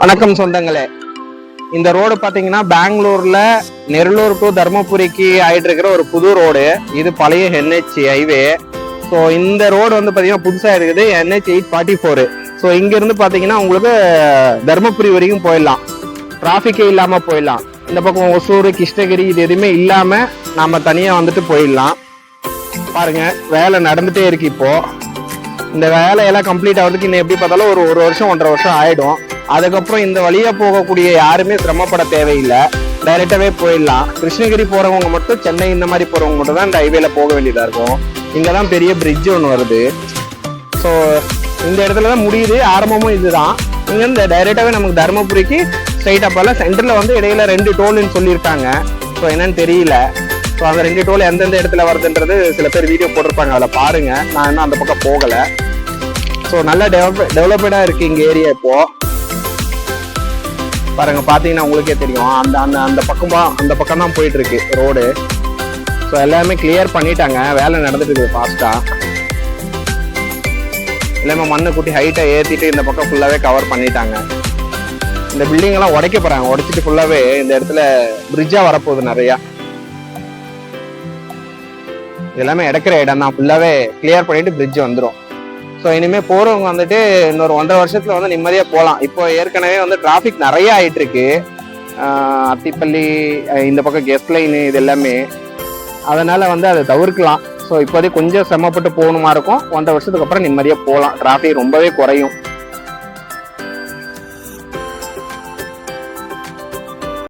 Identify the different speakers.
Speaker 1: வணக்கம் சொந்தங்களே. இந்த ரோடு பாத்தீங்கன்னா பெங்களூர்ல நெல்லூர் டு தர்மபுரிக்கு ஆயிட்டு இருக்கிற ஒரு புது ரோடு. இது பழைய NH ஹைவே. ஸோ இந்த ரோடு வந்து பாத்தீங்கன்னா புதுசா இருக்குது NH 844. ஸோ இங்க இருந்து பாத்தீங்கன்னா உங்களுக்கு தர்மபுரி வரைக்கும் போயிடலாம், டிராபிக்கே இல்லாம போயிடலாம். இந்த பக்கம் ஒசூர் கிருஷ்ணகிரி இது எதுவுமே இல்லாம நாம தனியா வந்துட்டு போயிடலாம். பாருங்க, வேலை நடந்துட்டே இருக்கு. இப்போ இந்த வேலையெல்லாம் கம்ப்ளீட் ஆகிறதுக்கு இன்னும் எப்படி பார்த்தாலும் ஒரு வருஷம் 1.5 வருஷம் ஆயிடும். அதுக்கப்புறம் இந்த வழியா போகக்கூடிய யாருமே சிரமப்பட தேவையில்லை, டைரெக்டாவே போயிடலாம். கிருஷ்ணகிரி போறவங்க மட்டும், சென்னை இந்த மாதிரி போறவங்க மட்டும் தான் இந்த ஹைவேல போக வேண்டியதா இருக்கும். இங்கதான் பெரிய பிரிட்ஜ் ஒன்று வருது. ஸோ இந்த இடத்துல தான் முடியுது, ஆரம்பமும் இதுதான். இங்க இந்த டைரெக்டாவே நமக்கு தர்மபுரிக்கு ஸ்ட்ரைட் அப்பால சென்டர்ல வந்து இடையில 2 டோல்னு சொல்லியிருக்காங்க. ஸோ என்னன்னு தெரியல. ஸோ அந்த 2 டோல் எந்தெந்த இடத்துல வருதுன்றது சில பேர் வீடியோ போட்டிருப்பாங்க, அதில் பாருங்க. நான் இன்னும் அந்த பக்கம் போகல. ஸோ நல்லா டெவலப்டா இருக்கு இங்க ஏரியா. இப்போ பாருங்க, பாத்தீங்கன்னா உங்களுக்கே தெரியும். அந்த அந்த அந்த பக்கம் தான் போயிட்டு இருக்கு ரோடு. ஸோ எல்லாமே கிளியர் பண்ணிட்டாங்க, வேலை நடந்துட்டு இருக்கு ஃபாஸ்டா. எல்லாமே மண்ணை கூட்டி ஹைட்டை ஏற்றிட்டு இந்த பக்கம் ஃபுல்லாவே கவர் பண்ணிட்டாங்க. இந்த பில்டிங் எல்லாம் உடைக்க போறாங்க, உடைச்சிட்டு ஃபுல்லாவே இந்த இடத்துல பிரிட்ஜா வரப்போகுது நிறையா. எல்லாமே இடக்கிற இடம் தான், ஃபுல்லாவே கிளியர் பண்ணிட்டு பிரிட்ஜ் வந்துடும். ஸோ இனிமேல் போகிறவங்க வந்துட்டு இன்னொரு 1.5 வருஷத்துல வந்து நிம்மதியாக போகலாம். இப்போ ஏற்கனவே வந்து டிராஃபிக் நிறைய ஆகிட்டு இருக்கு, அத்திப்பள்ளி இந்த பக்கம் கெஸ்ட் லைனு இது எல்லாமே. அதனால வந்து அதை தவிர்க்கலாம். ஸோ இப்போதைக்கு கொஞ்சம் சிரமப்பட்டு போகணுமா இருக்கும். 1.5 வருஷத்துக்கு அப்புறம் நிம்மதியாக போகலாம், டிராஃபிக் ரொம்பவே குறையும்.